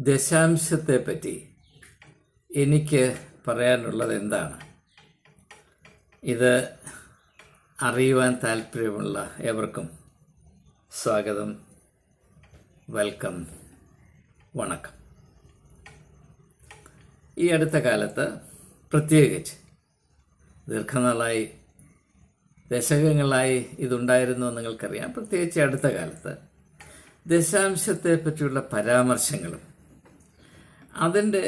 ദശാംശത്തെ പറ്റി എനിക്ക് പറയാനുള്ളത് എന്താണ്? ഇത് അറിയുവാൻ താല്പര്യമുള്ള ഏവർക്കും സ്വാഗതം, വെൽക്കം, വണക്കം. ഈ അടുത്ത കാലത്ത് പ്രത്യേകിച്ച് ദീർഘനാളായി, ദശകങ്ങളായി ഇതുണ്ടായിരുന്നു എന്ന് നിങ്ങൾക്കറിയാം. പ്രത്യേകിച്ച് അടുത്ത കാലത്ത് ദശാംശത്തെ പറ്റിയുള്ള പരാമർശങ്ങളും അതിൻ്റെ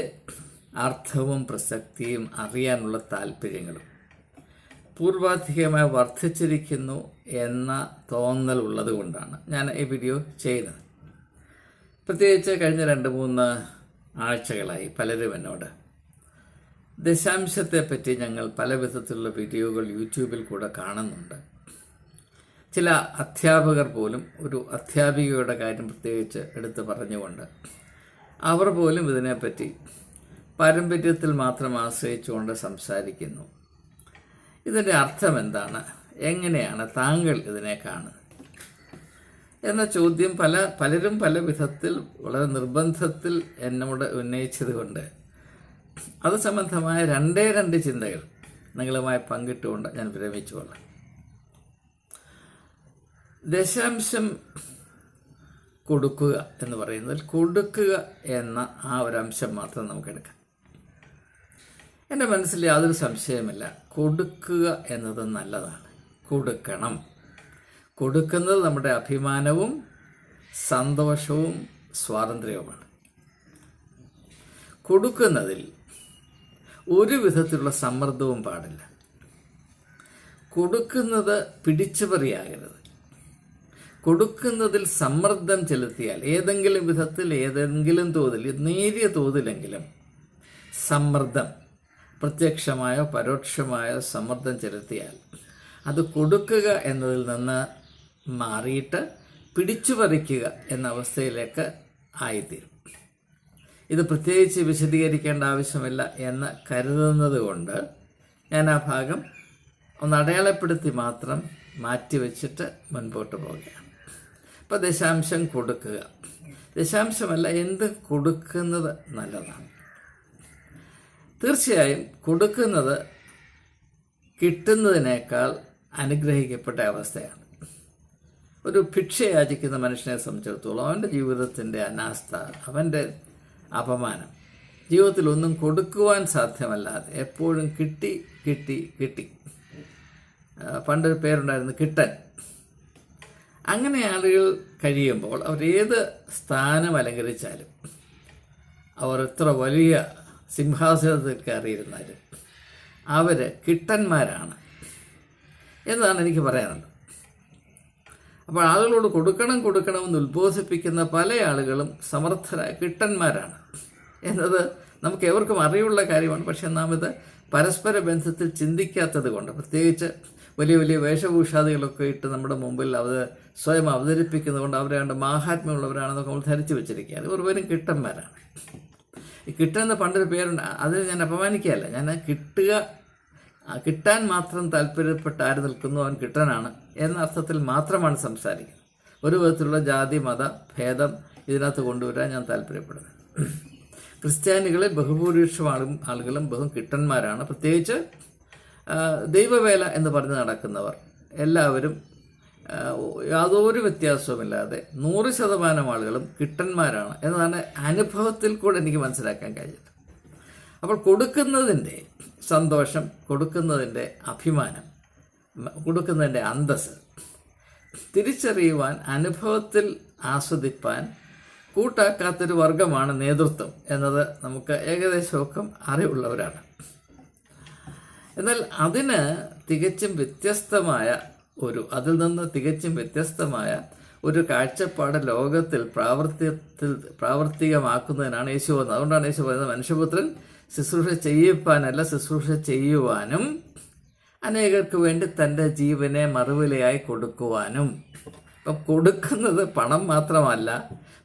അർത്ഥവും പ്രസക്തിയും അറിയാനുള്ള താല്പര്യങ്ങളും പൂർവാധികമായി വർദ്ധിച്ചിരിക്കുന്നു എന്ന തോന്നൽ ഉള്ളത് കൊണ്ടാണ് ഞാൻ ഈ വീഡിയോ ചെയ്യുന്നത്. പ്രത്യേകിച്ച് കഴിഞ്ഞ 2-3 ആഴ്ചകളായി പലരും എന്നോട് ദശാംശത്തെപ്പറ്റി ഞങ്ങൾ പല വിധത്തിലുള്ള വീഡിയോകൾ യൂട്യൂബിൽ കൂടെ കാണുന്നുണ്ട്. ചില അധ്യാപകർ പോലും ഒരു അധ്യാപികയുടെ കാര്യം പ്രത്യേകിച്ച് എടുത്ത് പറഞ്ഞുകൊണ്ട് അവർ പോലും ഇതിനെപ്പറ്റി പാരമ്പര്യത്തിൽ മാത്രം ആശ്രയിച്ചുകൊണ്ട് സംസാരിക്കുന്നു. ഇതിൻ്റെ അർത്ഥം എന്താണ്, എങ്ങനെയാണ് താങ്കൾ ഇതിനെ കാണുന്നത് എന്ന ചോദ്യം പലരും പല വിധത്തിൽ വളരെ നിർബന്ധത്തിൽ എന്നോട് ഉന്നയിച്ചത് കൊണ്ട് അത് സംബന്ധമായ 2 ചിന്തകൾ നിങ്ങളുമായി പങ്കിട്ടുകൊണ്ട് ഞാൻ വിരമിച്ചുകൊള്ളാം. ദശാംശം കൊടുക്കുക എന്ന് പറയുന്നതിൽ കൊടുക്കുക എന്ന ആ ഒരു അംശം മാത്രം നമുക്കെടുക്കാം. എൻ്റെ മനസ്സിൽ യാതൊരു സംശയമില്ല, കൊടുക്കുക എന്നത് നല്ലതാണ്. കൊടുക്കണം. കൊടുക്കുന്നത് നമ്മുടെ അഭിമാനവും സന്തോഷവും സ്വാതന്ത്ര്യവുമാണ്. കൊടുക്കുന്നതിൽ ഒരു വിധത്തിലുള്ള സമ്മർദ്ദവും പാടില്ല. കൊടുക്കുന്നത് പിടിച്ചുപറിയാകരുത്. കൊടുക്കുന്നതിൽ സമ്മർദ്ദം ചെലുത്തിയാൽ ഏതെങ്കിലും വിധത്തിൽ, ഏതെങ്കിലും തോതിൽ, നേരിയ തോതിലെങ്കിലും സമ്മർദ്ദം, പ്രത്യക്ഷമായോ പരോക്ഷമായോ സമ്മർദ്ദം ചെലുത്തിയാൽ അത് കൊടുക്കുക എന്നതിൽ നിന്ന് മാറിയിട്ട് പിടിച്ചുപറിക്കുക എന്ന അവസ്ഥയിലേക്ക് ആയിത്തീരും. ഇത് പ്രത്യേകിച്ച് വിശദീകരിക്കേണ്ട ആവശ്യമില്ല എന്ന് കരുതുന്നത് കൊണ്ട് ഞാൻ ആ ഭാഗം ഒന്ന് അടയാളപ്പെടുത്തി മാത്രം മാറ്റിവെച്ചിട്ട് മുൻപോട്ട് പോവുകയാണ്. ഇപ്പോൾ ദശാംശം കൊടുക്കുക, ദശാംശമല്ല, എന്ത് കൊടുക്കുന്നത് നല്ലതാണ്. തീർച്ചയായും കൊടുക്കുന്നത് കിട്ടുന്നതിനേക്കാൾ അനുഗ്രഹിക്കപ്പെട്ട അവസ്ഥയാണ്. ഒരു ഭിക്ഷ യാചിക്കുന്ന മനുഷ്യനെ സംബന്ധിച്ചിടത്തോളം അവൻ്റെ ജീവിതത്തിൻ്റെ അനാസ്ഥ, അവൻ്റെ അപമാനം, ജീവിതത്തിൽ ഒന്നും കൊടുക്കുവാൻ സാധ്യമല്ലാതെ എപ്പോഴും കിട്ടി കിട്ടി കിട്ടി. പണ്ടൊരു പേരുണ്ടായിരുന്നു, കിട്ടൻ. അങ്ങനെ ആളുകൾ കഴിയുമ്പോൾ അവരേത് സ്ഥാനം അലങ്കരിച്ചാലും, അവർ എത്ര വലിയ സിംഹാസനത്തിൽ കയറിയിരുന്നാലും അവർ കിട്ടന്മാരാണ് എന്നതാണ് എനിക്ക് പറയാനുള്ളത്. അപ്പോൾ ആളുകളോട് കൊടുക്കണമെന്ന് ഉദ്ബോധിപ്പിക്കുന്ന പല ആളുകളും സമർത്ഥരായ കിട്ടന്മാരാണ് എന്നത് നമുക്ക് എവർക്കും അറിവുള്ള കാര്യമാണ്. പക്ഷെ നാം ഇത് പരസ്പര ബന്ധത്തിൽ ചിന്തിക്കാത്തത് കൊണ്ട്, പ്രത്യേകിച്ച് വലിയ വലിയ വേഷഭൂഷാദികളൊക്കെ ഇട്ട് നമ്മുടെ മുമ്പിൽ സ്വയം അവതരിപ്പിക്കുന്നത് കൊണ്ട് അവരെ കണ്ട് മാഹാത്മ്യമുള്ളവരാണെന്നൊക്കെ നമ്മൾ ധരിച്ചു വെച്ചിരിക്കുകയാണ്. ഇവർ വെറും കിട്ടന്മാരാണ്. ഈ കിട്ടുന്ന പണ്ടൊരു പേരുണ്ട്, അതിന് ഞാൻ അപമാനിക്കുകയല്ല. ഞാൻ കിട്ടാൻ മാത്രം താല്പര്യപ്പെട്ട് ആര് നിൽക്കുന്നു അവൻ കിട്ടനാണ് എന്ന അർത്ഥത്തിൽ മാത്രമാണ് സംസാരിക്കുന്നത്. ഒരു വിധത്തിലുള്ള ജാതി മത ഭേദം ഇതിനകത്ത് കൊണ്ടുവരാൻ ഞാൻ താല്പര്യപ്പെടുന്നത്. ക്രിസ്ത്യാനികളിൽ ബഹുഭൂരിപക്ഷം ആളുകളും കിട്ടന്മാരാണ്. പ്രത്യേകിച്ച് ദൈവവേല എന്ന് പറഞ്ഞ് നടക്കുന്നവർ എല്ലാവരും യാതൊരു വ്യത്യാസവുമില്ലാതെ 100% ആളുകളും കിട്ടന്മാരാണ് എന്നതാണ് അനുഭവത്തിൽ കൂടെ എനിക്ക് മനസ്സിലാക്കാൻ കഴിഞ്ഞത്. അപ്പോൾ കൊടുക്കുന്നതിൻ്റെ സന്തോഷം, കൊടുക്കുന്നതിൻ്റെ അഭിമാനം, കൊടുക്കുന്നതിൻ്റെ അന്തസ്സ് തിരിച്ചറിയുവാൻ, അനുഭവത്തിൽ ആസ്വദിപ്പാൻ കൂട്ടാക്കാത്തൊരു വർഗമാണ് നേതൃത്വം എന്നത് നമുക്ക് ഏകദേശമൊക്കെ അറിവുള്ളവരാണ്. എന്നാൽ അതിൽ നിന്ന് തികച്ചും വ്യത്യസ്തമായ ഒരു കാഴ്ചപ്പാട് ലോകത്തിൽ പ്രാവർത്തികമാക്കുന്നതിനാണ് യേശു വന്നത്. അതുകൊണ്ടാണ് യേശു പറയുന്നത്, മനുഷ്യപുത്രൻ ശുശ്രൂഷ ചെയ്യിപ്പാനല്ല, ശുശ്രൂഷ ചെയ്യുവാനും അനേകർക്ക് വേണ്ടി തൻ്റെ ജീവനെ മറുവിലയായി കൊടുക്കുവാനും. അപ്പം കൊടുക്കുന്നത് പണം മാത്രമല്ല,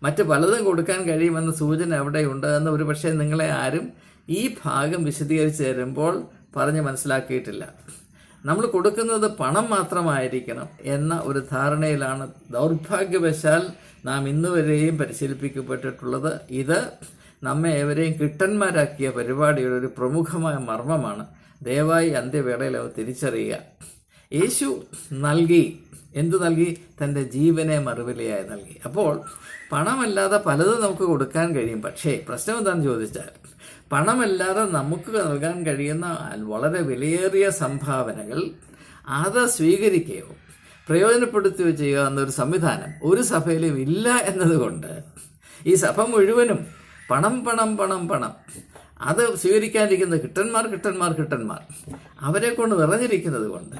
മറ്റ് പലതും കൊടുക്കാൻ കഴിയുമെന്ന സൂചന എവിടെയുണ്ട് എന്ന് ഒരു പക്ഷേ നിങ്ങളെ ആരും ഈ ഭാഗം വിശദീകരിച്ച് തരുമ്പോൾ പറഞ്ഞ് മനസ്സിലാക്കിയിട്ടില്ല. നമ്മൾ കൊടുക്കുന്നത് പണം മാത്രമായിരിക്കണം എന്ന ഒരു ധാരണയിലാണ് ദൗർഭാഗ്യവശാൽ നാം ഇന്നുവരെയും പരിശീലിപ്പിക്കപ്പെട്ടിട്ടുള്ളത്. ഇത് നമ്മെ ഏവരെയും കിട്ടന്മാരാക്കിയ പരിപാടിയുടെ ഒരു പ്രമുഖമായ മർമ്മമാണ് ദയവായി അന്ത്യവേളയിൽ അവർ തിരിച്ചറിയുക. യേശു നൽകി, എന്തു നൽകി? തൻ്റെ ജീവനെ മറുവിലയായി നൽകി. അപ്പോൾ പണമല്ലാതെ പലതും നമുക്ക് കൊടുക്കാൻ കഴിയും. പക്ഷേ പ്രശ്നം എന്താണെന്ന് ചോദിച്ചാൽ, പണമല്ലാതെ നമുക്ക് നൽകാൻ കഴിയുന്ന വളരെ വിലയേറിയ സംഭാവനകൾ അത് സ്വീകരിക്കുകയോ പ്രയോജനപ്പെടുത്തുകയോ ചെയ്യുക എന്നൊരു സംവിധാനം ഒരു സഭയിലും ഇല്ല എന്നതുകൊണ്ട് ഈ സഭ മുഴുവനും പണം അത് സ്വീകരിക്കാനിരിക്കുന്ന കിട്ടന്മാർ അവരെ കൊണ്ട് നിറഞ്ഞിരിക്കുന്നത് കൊണ്ട്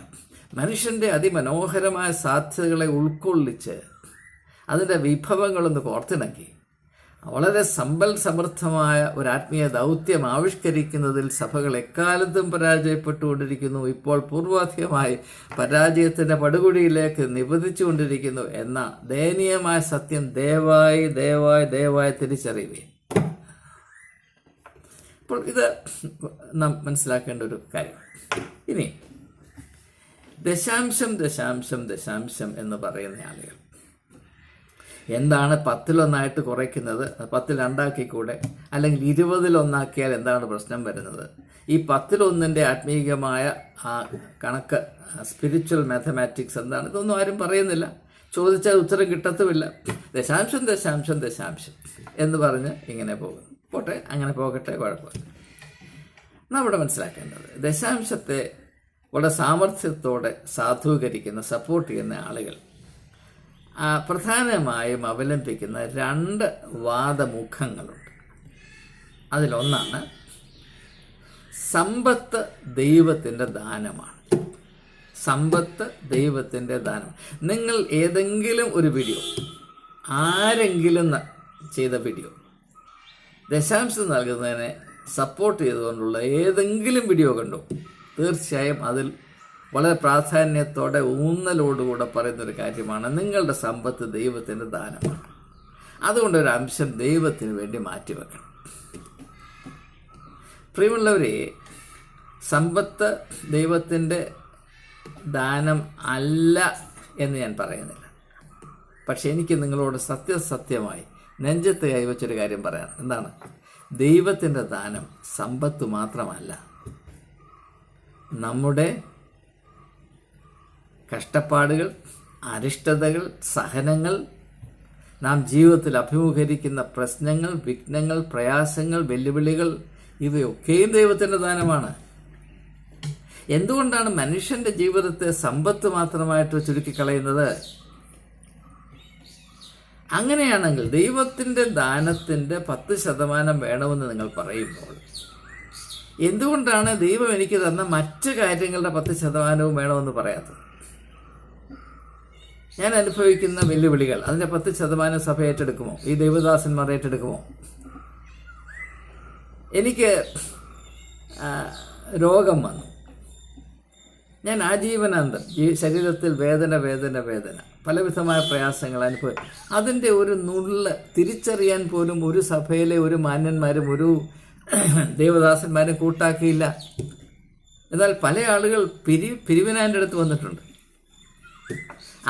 മനുഷ്യൻ്റെ അതിമനോഹരമായ സാധ്യതകളെ ഉൾക്കൊള്ളിച്ച് അതിൻ്റെ വിഭവങ്ങളൊന്ന് കോർത്തിണക്കി വളരെ സമ്പൽ സമൃദ്ധമായ ഒരു ആത്മീയ ദൗത്യം ആവിഷ്കരിക്കുന്നതിൽ സഭകൾ എക്കാലത്തും പരാജയപ്പെട്ടുകൊണ്ടിരിക്കുന്നു. ഇപ്പോൾ പൂർവാധികമായി പരാജയത്തിൻ്റെ പടുകുഴിയിലേക്ക് നിബന്ധിച്ചുകൊണ്ടിരിക്കുന്നു എന്ന ദയനീയമായ സത്യം ദയവായി തിരിച്ചറിയുകയും. അപ്പോൾ ഇത് നാം മനസ്സിലാക്കേണ്ട ഒരു കാര്യം. ഇനി ദശാംശം എന്ന് പറയുന്ന ആളുകൾ എന്താണ് 10-1 കുറയ്ക്കുന്നത്? 10 2 അല്ലെങ്കിൽ 20 എന്താണ് പ്രശ്നം വരുന്നത്? ഈ 10-1 ആത്മീയമായ ആ കണക്ക്, സ്പിരിച്വൽ മാത്തമാറ്റിക്സ് എന്താണ്? ഇതൊന്നും ആരും പറയുന്നില്ല. ചോദിച്ചാൽ ഉത്തരം കിട്ടത്തുമില്ല. ദശാംശം എന്ന് പറഞ്ഞ് ഇങ്ങനെ പോകുന്നു. പോട്ടെ, അങ്ങനെ പോകട്ടെ, കുഴപ്പമില്ല. നമ്മുടെ മനസ്സിലാക്കേണ്ടത് ദശാംശത്തെ വളരെ സാമർഥ്യത്തോടെ സാധൂകരിക്കുന്ന, സപ്പോർട്ട് ചെയ്യുന്ന ആളുകൾ പ്രധാനമായും അവലംബിക്കുന്ന 2 വാദമുഖങ്ങളുണ്ട്. അതിലൊന്നാണ് സമ്പത്ത് ദൈവത്തിൻ്റെ ദാനമാണ്. നിങ്ങൾ ഏതെങ്കിലും ഒരു വീഡിയോ, ആരെങ്കിലും ചെയ്ത വീഡിയോ ദശാംശം നൽകുന്നതിനെ സപ്പോർട്ട് ചെയ്തുകൊണ്ടുള്ള ഏതെങ്കിലും വീഡിയോ കണ്ടോ? തീർച്ചയായും അതിൽ വളരെ പ്രാധാന്യത്തോടെ ഊന്നലോടുകൂടെ പറയുന്നൊരു കാര്യമാണ്, നിങ്ങളുടെ സമ്പത്ത് ദൈവത്തിൻ്റെ ദാനമാണ്. അതുകൊണ്ടൊരു അംശം ദൈവത്തിന് വേണ്ടി മാറ്റിവെക്കണം. പ്രിയമുള്ളവരെ, സമ്പത്ത് ദൈവത്തിൻ്റെ ദാനം അല്ല എന്ന് ഞാൻ പറയുന്നില്ല. പക്ഷെ എനിക്ക് നിങ്ങളോട് സത്യസത്യമായി നെഞ്ചത്ത് കൈവച്ചൊരു കാര്യം പറയാം. എന്താണ്? ദൈവത്തിൻ്റെ ദാനം സമ്പത്ത് മാത്രമല്ല. നമ്മുടെ കഷ്ടപ്പാടുകൾ, അരിഷ്ടതകൾ, സഹനങ്ങൾ, നാം ജീവിതത്തിൽ അഭിമുഖീകരിക്കുന്ന പ്രശ്നങ്ങൾ, വിഘ്നങ്ങൾ, പ്രയാസങ്ങൾ, വെല്ലുവിളികൾ, ഇവയൊക്കെയും ദൈവത്തിൻ്റെ ദാനമാണ്. എന്തുകൊണ്ടാണ് മനുഷ്യൻ്റെ ജീവിതത്തെ സമ്പത്ത് മാത്രമായിട്ട് ചുരുക്കിക്കളയുന്നത്? അങ്ങനെയാണെങ്കിൽ ദൈവത്തിൻ്റെ ദാനത്തിൻ്റെ 10% വേണമെന്ന് നിങ്ങൾ പറയുമ്പോൾ എന്തുകൊണ്ടാണ് ദൈവം എനിക്ക് തന്ന മറ്റ് കാര്യങ്ങളുടെ 10% വേണമെന്ന് പറയാത്തത്? ഞാൻ അനുഭവിക്കുന്ന വെല്ലുവിളികൾ, അതിൻ്റെ 10% സഭ ഏറ്റെടുക്കുമോ? ഈ ദൈവദാസന്മാർ ഏറ്റെടുക്കുമോ? എനിക്ക് രോഗം വന്നു, ഞാൻ ആജീവനാന്തം ശരീരത്തിൽ വേദന, പലവിധമായ പ്രയാസങ്ങൾ അനുഭവം. അതിൻ്റെ ഒരു നുള്ള് തിരിച്ചറിയാൻ പോലും ഒരു സഭയിലെ ഒരു മാന്യന്മാരും ഒരു ദേവദാസന്മാരും കൂട്ടാക്കിയില്ല. എന്നാൽ പല ആളുകൾ പിരിവിനാൻ്റെ അടുത്ത് വന്നിട്ടുണ്ട്,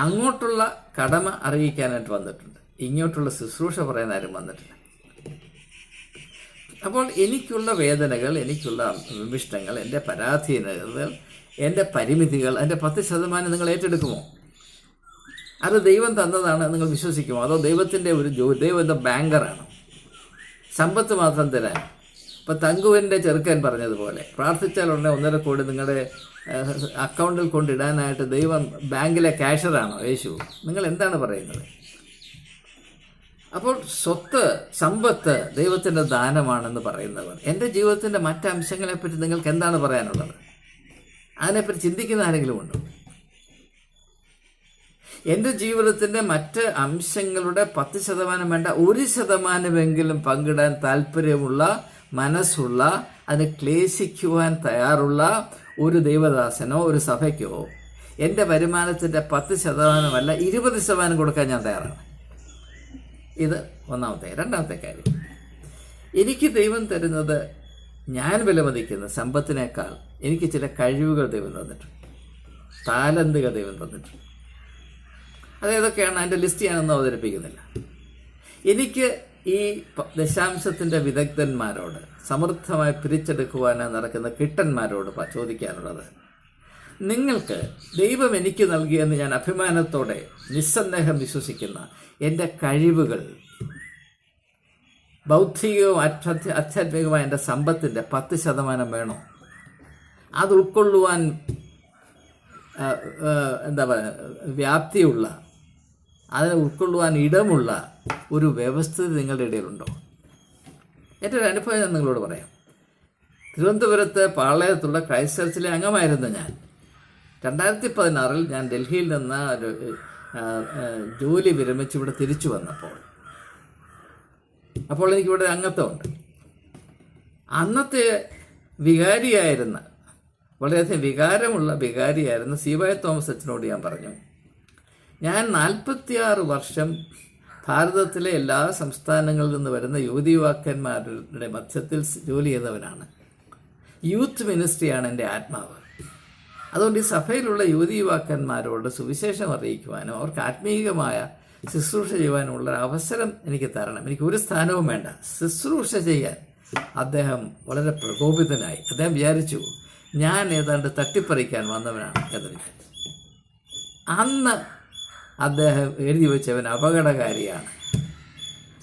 അങ്ങോട്ടുള്ള കടമ അറിയിക്കാനായിട്ട് വന്നിട്ടുണ്ട്, ഇങ്ങോട്ടുള്ള ശുശ്രൂഷ പറയാൻ ആരും വന്നിട്ടില്ല. അപ്പോൾ എനിക്കുള്ള വേദനകൾ, എനിക്കുള്ള വിമിഷ്ടങ്ങൾ, എൻ്റെ പരാധീനതകൾ, എൻ്റെ പരിമിതികൾ, അതിൻ്റെ 10% നിങ്ങൾ ഏറ്റെടുക്കുമോ? അത് ദൈവം തന്നതാണ് നിങ്ങൾ വിശ്വസിക്കുമോ? അതോ ദൈവത്തിൻ്റെ ഒരു ദൈവം എന്താ ബാങ്കറാണോ സമ്പത്ത് മാത്രം തരാൻ? ഇപ്പോൾ തങ്കുവിൻ്റെ ചെറുക്കൻ പറഞ്ഞതുപോലെ പ്രാർത്ഥിച്ചാൽ ഉടനെ 1.5 കോടി നിങ്ങളുടെ അക്കൗണ്ടിൽ കൊണ്ടിടാനായിട്ട് ദൈവം ബാങ്കിലെ ക്യാഷറാണോ യേശു? നിങ്ങൾ എന്താണ് പറയുന്നത്? അപ്പോൾ സമ്പത്ത് ദൈവത്തിൻ്റെ ദാനമാണെന്ന് പറയുന്നവർ എൻ്റെ ജീവിതത്തിൻ്റെ മറ്റംശങ്ങളെപ്പറ്റി നിങ്ങൾക്ക് എന്താണ് പറയാനുള്ളത്? അതിനെപ്പറ്റി ചിന്തിക്കുന്ന ആരെങ്കിലും ഉണ്ടോ? എൻ്റെ ജീവിതത്തിൻ്റെ മറ്റ് അംശങ്ങളുടെ 10% വേണ്ട, 1% പങ്കിടാൻ താല്പര്യമുള്ള, മനസ്സുള്ള, അതിന് ക്ലേശിക്കുവാൻ തയ്യാറുള്ള ഒരു ദൈവദാസനോ ഒരു സഭയ്ക്കോ എൻ്റെ വരുമാനത്തിൻ്റെ 10%, 20% കൊടുക്കാൻ ഞാൻ തയ്യാറാണ്. ഇത് ഒന്നാമത്തെ. രണ്ടാമത്തെ കാര്യം, എനിക്ക് ദൈവം തരുന്നത്, ഞാൻ വിലമതിക്കുന്ന സമ്പത്തിനേക്കാൾ എനിക്ക് ചില കഴിവുകൾ ദൈവം തന്നിട്ടുണ്ട്, താലന്തുകൾ ദൈവം തന്നിട്ടുണ്ട്. അതേതൊക്കെയാണ് അതിൻ്റെ ലിസ്റ്റ് ഞാനൊന്നും അവതരിപ്പിക്കുന്നില്ല. എനിക്ക് ഈ ദശാംശത്തിൻ്റെ വിദഗ്ധന്മാരോട്, സമൃദ്ധമായി പിരിച്ചെടുക്കുവാൻ നടക്കുന്ന കിട്ടന്മാരോട് ചോദിക്കാനുള്ളത്, നിങ്ങൾക്ക് ദൈവം എനിക്ക് നൽകിയെന്ന് ഞാൻ അഭിമാനത്തോടെ നിസ്സന്ദേഹം വിശ്വസിക്കുന്ന എൻ്റെ കഴിവുകൾ, ബൗദ്ധികവും ആധ്യാത്മികവുമായ എൻ്റെ സമ്പത്തിൻ്റെ 10% വേണോ? അത് ഉൾക്കൊള്ളുവാൻ വ്യാപ്തിയുള്ള, അതിനെ ഉൾക്കൊള്ളുവാൻ ഇടമുള്ള ഒരു വ്യവസ്ഥിതി നിങ്ങളുടെ ഇടയിലുണ്ടോ? എൻ്റെ ഒരു അനുഭവം ഞാൻ നിങ്ങളോട് പറയാം. തിരുവനന്തപുരത്ത് പാളയത്തുള്ള ക്രൈസ്റ്റ് ചർച്ചിലെ അംഗമായിരുന്നു ഞാൻ. 2016 ഞാൻ ഡൽഹിയിൽ നിന്ന് ഒരു ജോലി വിരമിച്ച് ഇവിടെ തിരിച്ചു വന്നപ്പോൾ എനിക്കിവിടെ അംഗത്വമുണ്ട്. അന്നത്തെ വികാരിയായിരുന്ന, വളരെയധികം വികാരമുള്ള വികാരിയായിരുന്ന CY തോമസ് അച്ഛനോട് ഞാൻ പറഞ്ഞു, ഞാൻ 46 വർഷം ഭാരതത്തിലെ എല്ലാ സംസ്ഥാനങ്ങളിൽ നിന്ന് വരുന്ന യുവതി യുവാക്കന്മാരുടെ മധ്യത്തിൽ ജോലി ചെയ്തവനാണ്. യൂത്ത് മിനിസ്ട്രിയാണ് എൻ്റെ ആത്മാവ്. അതുകൊണ്ട് ഈ സഭയിലുള്ള യുവതി യുവാക്കന്മാരോട് സുവിശേഷം അറിയിക്കുവാനും അവർക്ക് ആത്മീയമായ ശുശ്രൂഷ ചെയ്യുവാനുമുള്ള അവസരം എനിക്ക് തരണം. എനിക്കൊരു സ്ഥാനവും വേണ്ട. ശുശ്രൂഷ ചെയ്യാൻ അദ്ദേഹം വളരെ പ്രകോപിതനായി. അദ്ദേഹം വിചാരിച്ചു ഞാൻ ഏതാണ്ട് തട്ടിപ്പറിക്കാൻ വന്നവനാണ് എന്ന് വിചാരിച്ചു. അന്ന് അദ്ദേഹം എഴുതി വെച്ചവൻ അപകടകാരിയാണ്.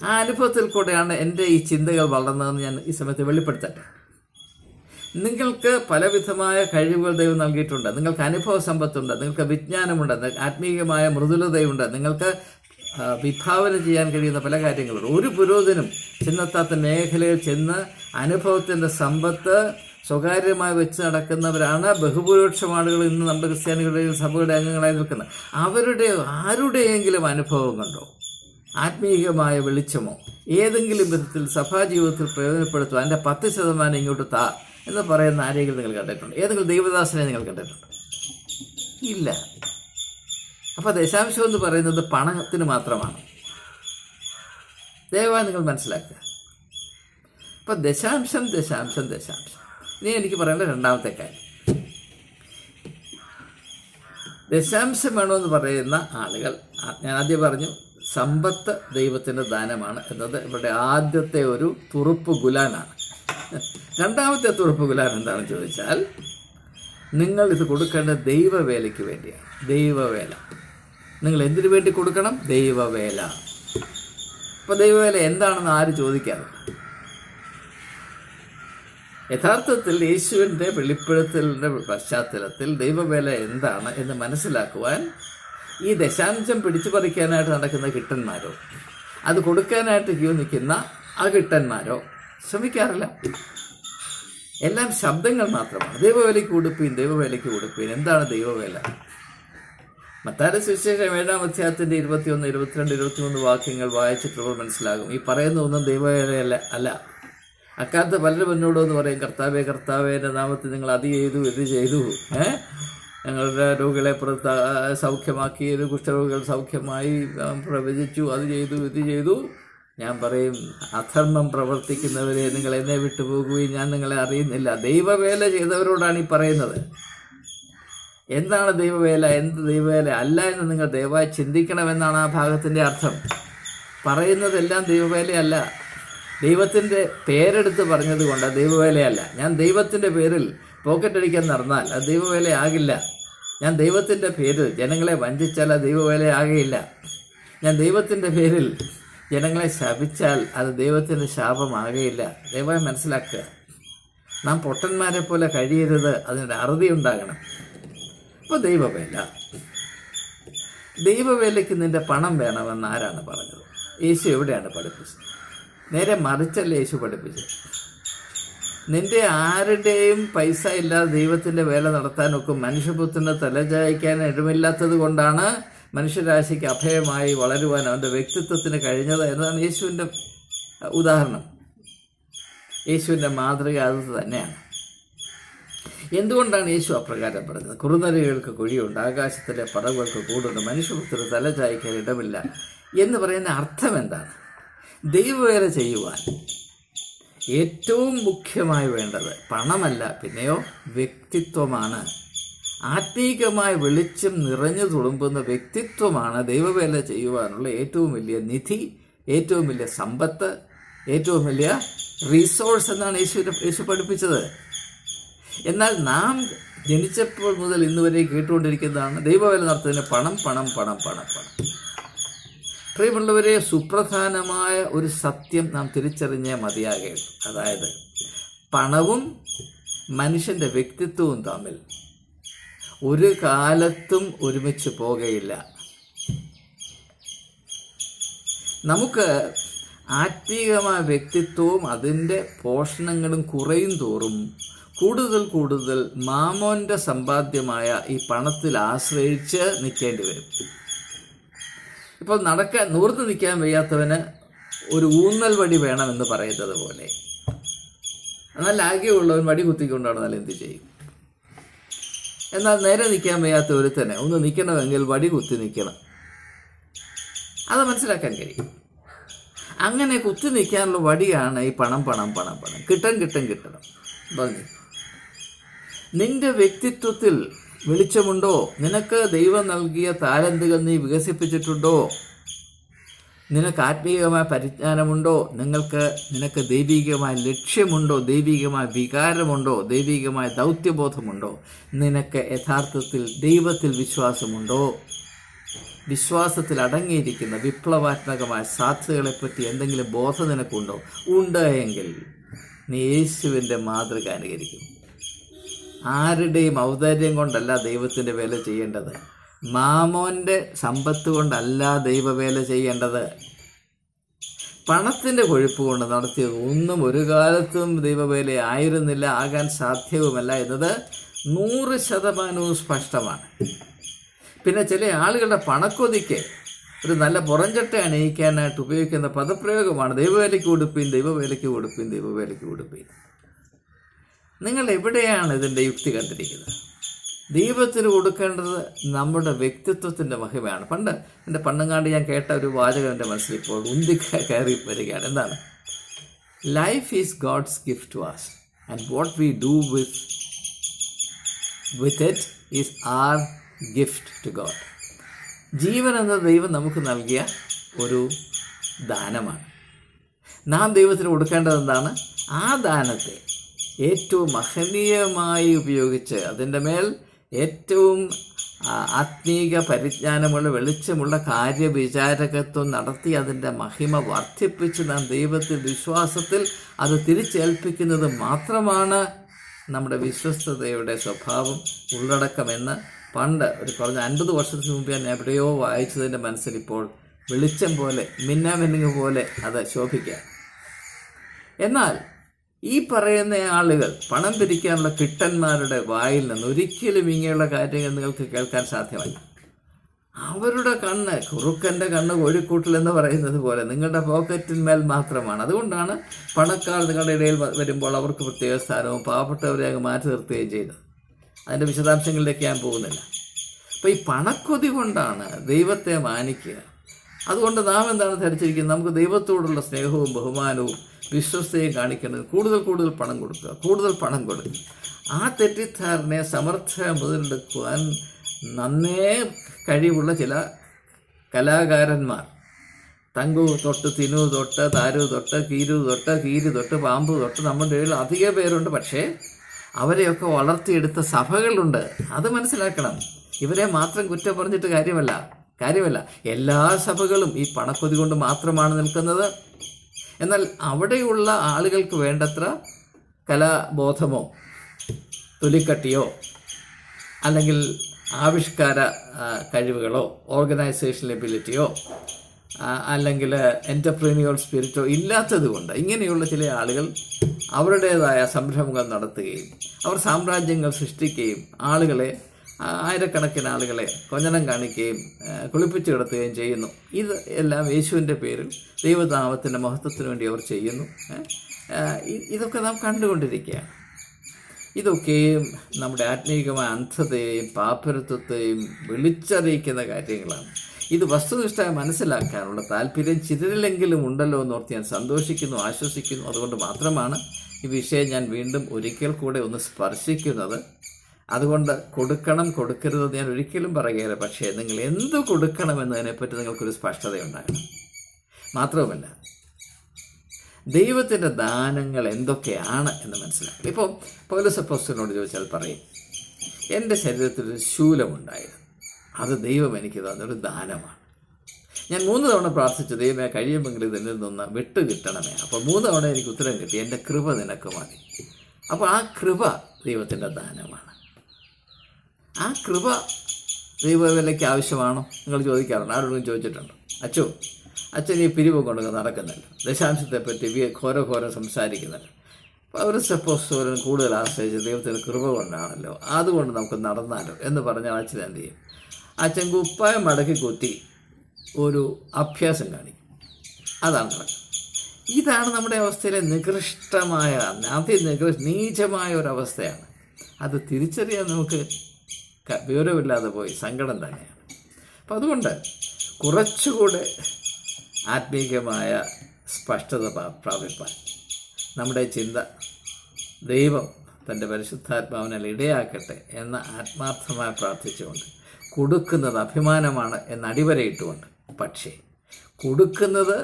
ആ അനുഭവത്തിൽ കൂടെയാണ് എൻ്റെ ഈ ചിന്തകൾ വളർന്നതെന്ന് ഞാൻ ഈ സമയത്ത് വെളിപ്പെടുത്തട്ടെ. നിങ്ങൾക്ക് പലവിധമായ കഴിവുകൾ ദൈവം നൽകിയിട്ടുണ്ട്. നിങ്ങൾക്ക് അനുഭവ സമ്പത്തുണ്ട്, നിങ്ങൾക്ക് വിജ്ഞാനമുണ്ട്, ആത്മീയമായ മൃദുലതയുണ്ട്, നിങ്ങൾക്ക് വിഭാവന ചെയ്യാൻ കഴിയുന്ന പല കാര്യങ്ങളുണ്ട്. ഒരു പുരോഹിതനും ചെന്നെത്താത്ത മേഖലയിൽ ചെന്ന് അനുഭവത്തിൻ്റെ സമ്പത്ത് സ്വകാര്യമായി വെച്ച് നടക്കുന്നവരാണ് ബഹുഭൂരിപക്ഷം ആളുകൾ ഇന്ന് നമ്മുടെ ക്രിസ്ത്യാനികളുടെയും സഭയുടെ അംഗങ്ങളായി നിൽക്കുന്നത്. അവരുടെ ആരുടെയെങ്കിലും അനുഭവം കണ്ടോ? ആത്മീയമായ വെളിച്ചമോ ഏതെങ്കിലും വിധത്തിൽ സഭാജീവിതത്തിൽ പ്രയോജനപ്പെടുത്തുക, അതിൻ്റെ 10% ഇങ്ങോട്ട് താ എന്ന് പറയുന്ന ആരെങ്കിലും നിങ്ങൾ കണ്ടിട്ടുണ്ട്? ഏതെങ്കിലും ദൈവദാസനെ നിങ്ങൾ കണ്ടിട്ടുണ്ട്? ഇല്ല. അപ്പോൾ ദശാംശം എന്ന് പറയുന്നത് പണത്തിന് മാത്രമാണ്. ദയവായി നിങ്ങൾ മനസ്സിലാക്കുക. അപ്പോൾ ദശാംശം. ഇനി എനിക്ക് പറയേണ്ട രണ്ടാമത്തെ കാര്യം, ദശാംശം വേണമെന്ന് പറയുന്ന ആളുകൾ, ഞാൻ ആദ്യം പറഞ്ഞു സമ്പത്ത് ദൈവത്തിൻ്റെ ദാനമാണ് എന്നത് ഇവിടെ ആദ്യത്തെ ഒരു തുറുപ്പ് ഗുലാനാണ്. രണ്ടാമത്തെ തുറുപ്പ് ഗുലാൻ എന്താണെന്ന് ചോദിച്ചാൽ, നിങ്ങൾ ഇത് കൊടുക്കേണ്ടത് ദൈവവേലയ്ക്ക് വേണ്ടിയാണ്. ദൈവവേല നിങ്ങൾ എന്തിനു വേണ്ടി കൊടുക്കണം? ദൈവവേല. അപ്പോൾ ദൈവവേല എന്താണെന്ന് ആര് ചോദിക്കാറുണ്ട്? യഥാർത്ഥത്തിൽ യേശുവിൻ്റെ വെളിപ്പെടുത്തലിൻ്റെ പശ്ചാത്തലത്തിൽ ദൈവവേല എന്താണ് എന്ന് മനസ്സിലാക്കുവാൻ ഈ ദശാംശം പിടിച്ചു പറിക്കാനായിട്ട് നടക്കുന്ന കിട്ടന്മാരോ അത് കൊടുക്കാനായിട്ട് ക്യൂ നിൽക്കുന്ന ആ കിട്ടന്മാരോ ശ്രമിക്കാറില്ല. എല്ലാം ശബ്ദങ്ങൾ മാത്രമാണ്. ദൈവവേലയ്ക്ക് കൊടുപ്പീൻ. എന്താണ് ദൈവവേല? മത്തായിയുടെ സുവിശേഷം 7-ാം അധ്യായത്തിൻ്റെ 21, 22, 23 വാക്യങ്ങൾ വായിച്ചിട്ടുള്ളവർ മനസ്സിലാകും. ഈ പറയുന്ന ഒന്നും ദൈവവേലയല്ല അല്ല. അക്കാലത്ത് പലരും എന്നോടൊന്ന് പറയും, കർത്താവേ എൻ്റെ നാമത്തിൽ നിങ്ങൾ അത് ചെയ്തു ഇത് ചെയ്തു, ഞങ്ങളുടെ രോഗികളെ സൗഖ്യമാക്കി, കുഷ്ഠരോഗികൾ സൗഖ്യമായി, പ്രവചിച്ചു, അത് ചെയ്തു ഇത് ചെയ്തു. ഞാൻ പറയും, അധർമ്മം പ്രവർത്തിക്കുന്നവരെ നിങ്ങൾ എന്നെ വിട്ടുപോകുകയും ഞാൻ നിങ്ങളെ അറിയുന്നില്ല. ദൈവവേല ചെയ്തവരോടാണ് ഈ പറയുന്നത്. എന്താണ് ദൈവവേല, എന്ത് ദൈവവേല അല്ല എന്ന് നിങ്ങൾ ദയവായി ചിന്തിക്കണമെന്നാണ് ആ ഭാഗത്തിൻ്റെ അർത്ഥം. പറയുന്നതെല്ലാം ദൈവവേലയല്ല. ദൈവത്തിൻ്റെ പേരെടുത്ത് പറഞ്ഞതുകൊണ്ട് ദൈവവേലയല്ല. ഞാൻ ദൈവത്തിൻ്റെ പേരിൽ പോക്കറ്റടിക്കാൻ നടന്നാൽ അത് ദൈവവേലയാകില്ല. ഞാൻ ദൈവത്തിൻ്റെ പേരിൽ ജനങ്ങളെ വഞ്ചിച്ചാൽ അത് ദൈവവേലയാകയില്ല. ഞാൻ ദൈവത്തിൻ്റെ പേരിൽ ജനങ്ങളെ ശപിച്ചാൽ അത് ദൈവത്തിൻ്റെ ശാപമാകയില്ല. ദയവായി മനസ്സിലാക്കുക. നാം പൊട്ടന്മാരെ പോലെ കഴിയരുത്. അതിൻ്റെ അറുതി ഉണ്ടാകണം. അപ്പോൾ ദൈവവേലയ്ക്ക് നിൻ്റെ പണം വേണമെന്ന് ആരാണ് പറഞ്ഞത്? യേശു എവിടെയാണ് പഠിപ്പിച്ചത്? നേരെ മറിച്ചല്ലേ യേശു പഠിപ്പിച്ചത്. നിൻ്റെ ആരുടെയും പൈസ ഇല്ലാതെ ദൈവത്തിൻ്റെ വേല നടത്താനൊക്കെ മനുഷ്യപുത്രന് തലചായ്ക്കാൻ ഇടമില്ലാത്തത് കൊണ്ടാണ് മനുഷ്യരാശിക്ക് അഭയമായി വളരുവാൻ അവൻ്റെ വ്യക്തിത്വത്തിന് കഴിഞ്ഞത് എന്നതാണ് യേശുവിൻ്റെ ഉദാഹരണം. യേശുവിൻ്റെ മാതൃക അത് തന്നെയാണ്. എന്തുകൊണ്ടാണ് യേശു അപ്രകാരം പറഞ്ഞത്? കുറുനരികൾക്ക് കുഴിയുണ്ട്, ആകാശത്തിലെ പറവുകൾക്ക് കൂടുണ്ട്, മനുഷ്യപുത്രന് തലചായ്ക്കാൻ ഇടമില്ല എന്ന് പറയുന്ന അർത്ഥം എന്താണ്? ദൈവവേല ചെയ്യുവാൻ ഏറ്റവും മുഖ്യമായി വേണ്ടത് പണമല്ല, പിന്നെയോ വ്യക്തിത്വമാണ്. ആത്മീകമായ വെളിച്ചം നിറഞ്ഞു തുളുമ്പുന്ന വ്യക്തിത്വമാണ് ദൈവവേല ചെയ്യുവാനുള്ള ഏറ്റവും വലിയ നിധി ഏറ്റവും വലിയ സമ്പത്ത്, ഏറ്റവും വലിയ റിസോഴ്സ് എന്നാണ് യേശു പഠിപ്പിച്ചത്. എന്നാൽ നാം ജനിച്ചപ്പോൾ മുതൽ ഇന്ന് വരെ കേട്ടുകൊണ്ടിരിക്കുന്നതാണ് ദൈവവേല നടത്തുന്നതിന് പണം പണം പണം പണം പണം. പ്രിയമുള്ളവരെ, സുപ്രധാനമായ ഒരു സത്യം നാം തിരിച്ചറിഞ്ഞേ മതിയാകേണ്ടു. അതായത് പണവും മനുഷ്യൻ്റെ വ്യക്തിത്വവും തമ്മിൽ ഒരു കാലത്തും ഒരുമിച്ച് പോകുകയില്ല. നമുക്ക് ആത്മീയമായ വ്യക്തിത്വവും അതിൻ്റെ പോഷണങ്ങളും കുറയും തോറും കൂടുതൽ മാമോൻ്റെ സമ്പാദ്യമായ ഈ പണത്തിൽ ആശ്രയിച്ച് നിൽക്കേണ്ടി വരും. ഇപ്പോൾ നൂർന്ന് നിൽക്കാൻ വയ്യാത്തവന് ഒരു ഊന്നൽ വടി വേണമെന്ന് പറയുന്നത് പോലെ, എന്നാൽ ആകെയുള്ളവൻ വടി കുത്തിക്കൊണ്ടാണെന്നാൽ എന്ത് ചെയ്യും? എന്നാൽ നേരെ നിൽക്കാൻ വയ്യാത്ത ഒരുത്തനെ ഒന്ന് നിൽക്കണമെങ്കിൽ വടി കുത്തി നിൽക്കണം. അത് മനസ്സിലാക്കാൻ കഴിയും. അങ്ങനെ കുത്തി നിൽക്കാനുള്ള വടിയാണ് ഈ പണം പണം പണം പണം, കിട്ടണം പറഞ്ഞു. നിന്റെ വ്യക്തിത്വത്തിൽ വെളിച്ചമുണ്ടോ? നിനക്ക് ദൈവം നൽകിയ താലന്തുകൾ നീ വികസിപ്പിച്ചിട്ടുണ്ടോ? നിനക്ക് ആത്മീയമായ പരിജ്ഞാനമുണ്ടോ? നിനക്ക് ദൈവികമായ ലക്ഷ്യമുണ്ടോ? ദൈവികമായ വികാരമുണ്ടോ? ദൈവികമായ ദൗത്യബോധമുണ്ടോ? നിനക്ക് യഥാർത്ഥത്തിൽ ദൈവത്തിൽ വിശ്വാസമുണ്ടോ? വിശ്വാസത്തിൽ അടങ്ങിയിരിക്കുന്ന വിപ്ലവാത്മകമായ സാധ്യതകളെപ്പറ്റി എന്തെങ്കിലും ബോധം നിനക്കുണ്ടോ? ഉണ്ട് എങ്കിൽ നീ യേശുവിൻ്റെ മാതൃക അനുകരിക്കും. ആരുടെയും ഔദാര്യം കൊണ്ടല്ല ദൈവത്തിൻ്റെ വേല ചെയ്യേണ്ടത്. മാമോൻ്റെ സമ്പത്ത് കൊണ്ടല്ല ദൈവവേല ചെയ്യേണ്ടത്. പണത്തിൻ്റെ കൊഴുപ്പ് കൊണ്ട് നടത്തിയത് ഒന്നും ഒരു കാലത്തും ദൈവവേല ആയിരുന്നില്ല, ആകാൻ സാധ്യവുമല്ല എന്നത് 100% സ്പഷ്ടമാണ്. പിന്നെ ചില ആളുകളുടെ പണക്കൊതിക്ക് ഒരു നല്ല പുറംചട്ട അണിയിക്കാനായിട്ട് ഉപയോഗിക്കുന്ന പദപ്രയോഗമാണ് ദൈവവേലയ്ക്ക് കൊടുപ്പീൻ, ദൈവവേലയ്ക്ക് കൊടുപ്പീൻ, ദൈവവേലയ്ക്ക് കൊടുപ്പീൻ. നിങ്ങൾ എവിടെയാണ് ഇതിൻ്റെ യുക്തി കണ്ടിരിക്കുന്നത്? ദൈവത്തിന് കൊടുക്കേണ്ടത് നമ്മുടെ വ്യക്തിത്വത്തിൻ്റെ മഹിമയാണ്. പണ്ടങ്ങാണ്ട് ഞാൻ കേട്ട ഒരു വാചകം എൻ്റെ മനസ്സിൽ ഇപ്പോൾ ഉന്തി കയറി വരികയാണ്. എന്താണ്? Life is God's gift to us and what we do with it is our gift to God. ജീവൻ എന്ന ദൈവം നമുക്ക് നൽകിയ ഒരു ദാനമാണ്. നാം ദൈവത്തിന് കൊടുക്കേണ്ടത് എന്താണ്? ആ ദാനത്തെ ഏറ്റവും മഹനീയമായി ഉപയോഗിച്ച് അതിൻ്റെ മേൽ ഏറ്റവും ആത്മീക പരിജ്ഞാനമുള്ള വെളിച്ചമുള്ള കാര്യവിചാരകത്വം നടത്തി അതിൻ്റെ മഹിമ വർദ്ധിപ്പിച്ച് നാം ദൈവത്തിൽ വിശ്വാസത്തിൽ അത് തിരിച്ചേൽപ്പിക്കുന്നത് മാത്രമാണ് നമ്മുടെ വിശ്വസ്തതയുടെ സ്വഭാവം ഉള്ളടക്കമെന്ന് പണ്ട് ഒരു കുറഞ്ഞ 50 വർഷത്തിന് മുമ്പ് ഞാൻ എവിടെയോ വായിച്ചതിൻ്റെ മനസ്സിലിപ്പോൾ വെളിച്ചം പോലെ മിന്നാമിന്നുങ്ങ് പോലെ അത് ശോഭിക്കുക. എന്നാൽ ഈ പറയുന്ന ആളുകൾ പണം പിരിക്കാനുള്ള കിട്ടന്മാരുടെ വായിൽ നിന്ന് ഒരിക്കലും ഇങ്ങനെയുള്ള കാര്യങ്ങൾ നിങ്ങൾക്ക് കേൾക്കാൻ സാധ്യമല്ല. അവരുടെ കണ്ണ്, കുറുക്കൻ്റെ കണ്ണ് കോഴിക്കൂട്ടിൽ എന്ന് പറയുന്നത് പോലെ നിങ്ങളുടെ പോക്കറ്റിന്മേൽ മാത്രമാണ്. അതുകൊണ്ടാണ് പണക്കാർ നിങ്ങളുടെ ഇടയിൽ വരുമ്പോൾ അവർക്ക് പ്രത്യേക സ്ഥാനവും പാവപ്പെട്ടവരെ അങ്ങ് മാറ്റി നിർത്തുകയും ചെയ്തത്. അതിൻ്റെ വിശദാംശങ്ങളിലേക്ക് ഞാൻ പോകുന്നില്ല. അപ്പോൾ ഈ പണക്കൊതി കൊണ്ടാണ് ദൈവത്തെ മാനിക്കുക. അതുകൊണ്ട് നാം എന്താണ് ധരിച്ചിരിക്കുന്നത്? നമുക്ക് ദൈവത്തോടുള്ള സ്നേഹവും ബഹുമാനവും വിശ്വസ്തയും കാണിക്കേണ്ടത് കൂടുതൽ പണം കൊടുക്കുക, കൂടുതൽ പണം കൊടുക്കുക. ആ തെറ്റിദ്ധാരണയെ സമർത്ഥമായി മുതലെടുക്കുവാൻ നന്നേ കഴിവുള്ള ചില കലാകാരന്മാർ തങ്കു തൊട്ട് തിനു തൊട്ട് താരു തൊട്ട് കീരു തൊട്ട് കീരി തൊട്ട് പാമ്പ് തൊട്ട് നമ്മുടെ ഇടയിൽ അധിക പേരുണ്ട്. പക്ഷേ അവരെയൊക്കെ വളർത്തിയെടുത്ത സഭകളുണ്ട്. അത് മനസ്സിലാക്കണം. ഇവരെ മാത്രം കുറ്റം പറഞ്ഞിട്ട് കാര്യമല്ല. എല്ലാ സഭകളും ഈ പണക്കൊതി കൊണ്ട് മാത്രമാണ് നിൽക്കുന്നത്. എന്നാൽ അവിടെയുള്ള ആളുകൾക്ക് വേണ്ടത്ര കലാബോധമോ തൊലിക്കട്ടിയോ അല്ലെങ്കിൽ ആവിഷ്കാര കഴിവുകളോ ഓർഗനൈസേഷൻ എബിലിറ്റിയോ അല്ലെങ്കിൽ എൻ്റർപ്രീനിയർ സ്പിരിറ്റോ ഇല്ലാത്തത് കൊണ്ട് ഇങ്ങനെയുള്ള ചില ആളുകൾ അവരുടേതായ സംരംഭങ്ങൾ നടത്തുകയും അവർ സാമ്രാജ്യങ്ങൾ സൃഷ്ടിക്കുകയും ആളുകളെ, ആയിരക്കണക്കിന് ആളുകളെ കൊഞ്ഞനം കാണിക്കുകയും കുളിപ്പിച്ചു കിടത്തുകയും ചെയ്യുന്നു. ഇത് എല്ലാം യേശുവിൻ്റെ പേരിൽ ദൈവനാമത്തിൻ്റെ മഹത്വത്തിന് വേണ്ടി അവർ ചെയ്യുന്നു. ഇതൊക്കെ നാം കണ്ടുകൊണ്ടിരിക്കുകയാണ്. ഇതൊക്കെയും നമ്മുടെ ആത്മീയമായ അന്ധതയെയും പാപ്പരത്വത്തെയും വിളിച്ചറിയിക്കുന്ന കാര്യങ്ങളാണ്. ഇത് വസ്തുനിഷ്ഠമായി മനസ്സിലാക്കാനുള്ള താല്പര്യം ചിലരിലെങ്കിലും ഉണ്ടല്ലോ എന്നോർത്ത് ഞാൻ സന്തോഷിക്കുന്നു, ആശ്വസിക്കുന്നു. അതുകൊണ്ട് മാത്രമാണ് ഈ വിഷയം ഞാൻ വീണ്ടും ഒരിക്കൽ കൂടെ ഒന്ന് സ്പർശിക്കുന്നത്. അതുകൊണ്ട് കൊടുക്കരുതെന്ന് ഞാൻ ഒരിക്കലും പറയുകയില്ല. പക്ഷേ നിങ്ങൾ എന്ത് കൊടുക്കണമെന്നതിനെപ്പറ്റി നിങ്ങൾക്കൊരു സ്പഷ്ടതയുണ്ടാകണം. മാത്രവുമല്ല, ദൈവത്തിൻ്റെ ദാനങ്ങൾ എന്തൊക്കെയാണ് എന്ന് മനസ്സിലാക്കും. ഇപ്പോൾ പൗലോസ് അപ്പോസ്തലനോട് ചോദിച്ചാൽ പറയും, എൻ്റെ ശരീരത്തിലൊരു ശൂലമുണ്ടായിരുന്നു, അത് ദൈവം എനിക്ക് തന്നൊരു ദാനമാണ്. ഞാൻ 3 തവണ പ്രാർത്ഥിച്ചു, ദൈവമേ കഴിയുമെങ്കിൽ ഇതിൽ നിന്ന് വിട്ട് കിട്ടണമേ. അപ്പോൾ 3 തവണ എനിക്ക് ഉത്തരം കിട്ടി, എൻ്റെ കൃപ നിനക്ക് മതി. അപ്പോൾ ആ കൃപ ദൈവത്തിൻ്റെ ദാനമാണ്. ആ കൃപ ദൈവവിലയ്ക്ക് ആവശ്യമാണോ നിങ്ങൾ ചോദിക്കാറുണ്ട്. ആരോടും ചോദിച്ചിട്ടുണ്ടോ? അച്ഛൻ ഈ പിരിവ് കൊണ്ട് നടക്കുന്നില്ല, ദശാംശത്തെപ്പറ്റി ഘോരം സംസാരിക്കുന്നില്ല. പൗലോസ് അപ്പോസ്തലൻ കൂടുതൽ ആശ്രയിച്ച് ദൈവത്തിൻ്റെ കൃപ കൊണ്ടാണല്ലോ, അതുകൊണ്ട് നമുക്ക് നടന്നാലോ എന്ന് പറഞ്ഞാൽ അച്ഛൻ എന്ത് ചെയ്യും? അച്ഛൻ കുപ്പായം മടക്കി കുത്തി ഒരു അഭ്യാസം കാണിക്കും. അതാണ് നടക്കുന്നത്. ഇതാണ് നമ്മുടെ അവസ്ഥയിലെ നികൃഷ്ടമായ, നീചമായ ഒരവസ്ഥയാണ്. അത് തിരിച്ചറിയാൻ നമുക്ക് വിവരമില്ലാതെ പോയി സങ്കടം തന്നെയാണ്. അപ്പം അതുകൊണ്ട് കുറച്ചുകൂടെ ആത്മീകമായ സ്പഷ്ടത പ്രാപിപ്പാൻ നമ്മുടെ ചിന്ത ദൈവം തൻ്റെ പരിശുദ്ധാത്മാവിനാൽ ഇടയാക്കട്ടെ എന്ന് ആത്മാർത്ഥമായി പ്രാർത്ഥിച്ചുകൊണ്ട്, കൊടുക്കുന്നത് അഭിമാനമാണ് എന്ന് അടിവരയിട്ടുകൊണ്ട്, പക്ഷേ കൊടുക്കുന്നത്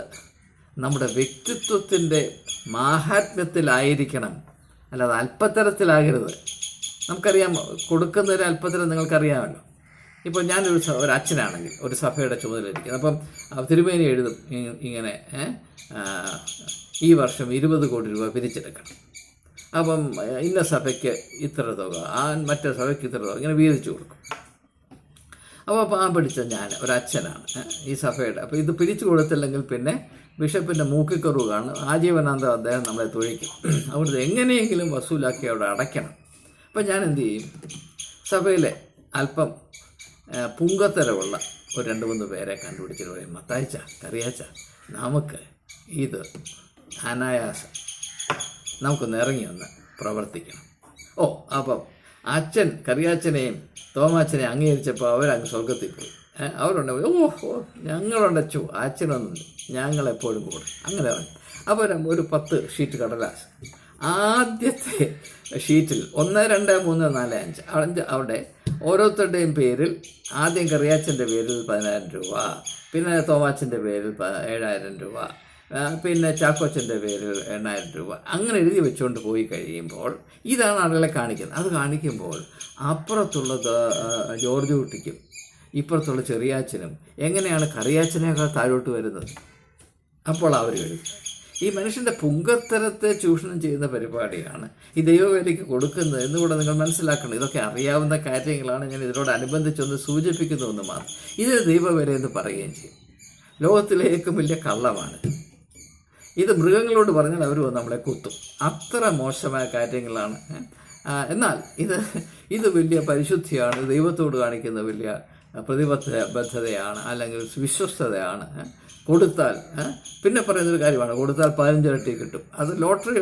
നമ്മുടെ വ്യക്തിത്വത്തിൻ്റെ മാഹാത്മ്യത്തിലായിരിക്കണം, അല്ലാതെ അല്പത്തരത്തിലാകരുത്. നമുക്കറിയാം, കൊടുക്കുന്നതിന് അല്പത്തരം നിങ്ങൾക്കറിയാമല്ലോ. ഇപ്പോൾ ഒരു അച്ഛനാണെങ്കിൽ ഒരു സഭയുടെ ചുമതലയിരിക്കുന്നത്, അപ്പം തിരുമേനി എഴുതും ഇങ്ങനെ, ഈ വർഷം 20 കോടി രൂപ പിരിച്ചെടുക്കണം, അപ്പം ഇന്ന സഭയ്ക്ക് ഇത്ര തുക, മറ്റേ സഭയ്ക്ക് ഇത്ര തുക, ഇങ്ങനെ വീതിച്ചു കൊടുക്കും. അപ്പോൾ ആ പിടിച്ച ഞാൻ ഒരച്ഛനാണ് ഈ സഭയുടെ. അപ്പോൾ ഇത് പിരിച്ചു കൊടുത്തില്ലെങ്കിൽ പിന്നെ ബിഷപ്പിൻ്റെ മൂക്കിക്കുറവ് കാണും, ആജീവനാന്തം അദ്ദേഹം നമ്മളെ തൊഴിക്കും. അവിടുത്തെ എങ്ങനെയെങ്കിലും വസൂലാക്കി അവിടെ അടയ്ക്കണം. അപ്പം ഞാൻ എന്തു ചെയ്യും? സഭയിലെ അല്പം പുങ്കത്തരമുള്ള ഒരു 2-3 പേരെ കണ്ടുപിടിച്ചിട്ട് പറയും, മത്തായിച്ച, കറിയാച്ച, നമുക്ക് ഇത് അനായാസം നമുക്കൊന്ന് ഇറങ്ങി ഒന്ന് പ്രവർത്തിക്കണം. അപ്പം അച്ഛൻ കറിയാച്ചനെയും തോമാച്ചനെയും അംഗീകരിച്ചപ്പോൾ അവരങ്ങ് സ്വർഗത്തിൽ പോയി. അവരുണ്ട്, ഞങ്ങളുണ്ട് അച്ഛോ, അച്ഛനൊന്നുണ്ട്, ഞങ്ങളെപ്പോഴും കൂടും. അങ്ങനെ പറഞ്ഞു. അപ്പോൾ ഒരു 10 ഷീറ്റ് കടലാസ്, ആദ്യത്തെ ഷീറ്റിൽ 1, 2, 3, 4, 5 അവിടെ ഓരോരുത്തരുടെയും പേരിൽ ആദ്യം കറിയാച്ചൻ്റെ പേരിൽ 10,000 രൂപ, പിന്നെ തോമാച്ചൻ്റെ പേരിൽ 7,000 രൂപ, പിന്നെ ചാക്കോച്ചൻ്റെ പേരിൽ 8,000 രൂപ, അങ്ങനെ എഴുതി വെച്ചുകൊണ്ട് പോയി കഴിയുമ്പോൾ ഇതാണ് ആളുകളെ കാണിക്കുന്നത്. അത് കാണിക്കുമ്പോൾ അപ്പുറത്തുള്ള ജോർജ് കുട്ടിക്കും ഇപ്പുറത്തുള്ള ചെറിയാച്ചനും എങ്ങനെയാണ് കറിയാച്ചനേക്കാൾ താഴോട്ട് വരുന്നത്? അപ്പോൾ അവർ എഴുതും. ഈ മനുഷ്യൻ്റെ പുങ്കത്തരത്തെ ചൂഷണം ചെയ്യുന്ന പരിപാടിയാണ് ഈ ദൈവവേലയ്ക്ക് കൊടുക്കുന്നത് എന്നുകൂടെ നിങ്ങൾ മനസ്സിലാക്കണം. ഇതൊക്കെ അറിയാവുന്ന കാര്യങ്ങളാണ്, ഞാൻ ഇതിനോടനുബന്ധിച്ചൊന്ന് സൂചിപ്പിക്കുന്നതെന്ന് മാത്രം. ഇത് ദൈവവേല എന്ന് പറയുകയും ചെയ്യും. ലോകത്തിലെ ഏറ്റവും വലിയ കള്ളമാണ് ഇത്. മൃഗങ്ങളോട് പറഞ്ഞാൽ അവർ നമ്മളെ കുത്തും. അത്ര മോശമായ കാര്യങ്ങളാണ്. എന്നാൽ ഇത് വലിയ പരിശുദ്ധിയാണ്, ദൈവത്തോട് കാണിക്കുന്ന വലിയ പ്രതിബദ്ധതയാണ്, അല്ലെങ്കിൽ വിശ്വസ്തതയാണ്. കൊടുത്താൽ പിന്നെ പറയുന്നൊരു കാര്യമാണ്, കൊടുത്താൽ 15 ഇരട്ടി കിട്ടും. അത് ലോട്ടറി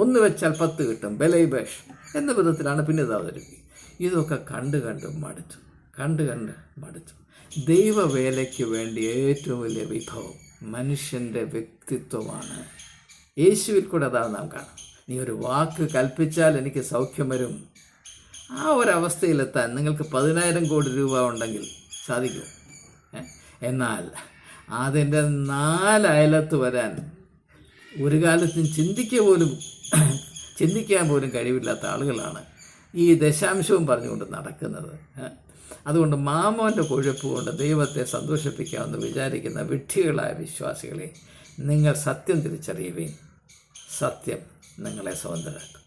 1 വെച്ചാൽ 10 കിട്ടും, ബലൈബേഷ് എന്ന വിധത്തിലാണ് പിന്നെ ഇത് അവതരിപ്പിക്കും. ഇതൊക്കെ കണ്ട് മടുത്തു. ദൈവവേലയ്ക്ക് വേണ്ടി ഏറ്റവും വലിയ വിഭവം മനുഷ്യൻ്റെ വ്യക്തിത്വമാണ്. യേശുവിൽ കൂടെ അതാണ് നാം കാണും. നീ ഒരു വാക്ക് കൽപ്പിച്ചാൽ എനിക്ക് സൗഖ്യം വരും. ആ ഒരവസ്ഥയിലെത്താൻ നിങ്ങൾക്ക് 10,000 കോടി രൂപ ഉണ്ടെങ്കിൽ സാധിക്കും. എന്നാൽ അതിൻ്റെ 4 അയലത്ത് വരാൻ ഒരു കാലത്തും ചിന്തിക്കാൻ പോലും കഴിവില്ലാത്ത ആളുകളാണ് ഈ ദശാംശവും പറഞ്ഞുകൊണ്ട് നടക്കുന്നത്. അതുകൊണ്ട് മാമോൻ്റെ കൊഴുപ്പ് കൊണ്ട് ദൈവത്തെ സന്തോഷിപ്പിക്കാമെന്ന് വിചാരിക്കുന്ന വിഡ്ഢികളായ വിശ്വാസികളെ, നിങ്ങൾ സത്യം തിരിച്ചറിയുകയും സത്യം നിങ്ങളെ സ്വതന്ത്രരാക്കും.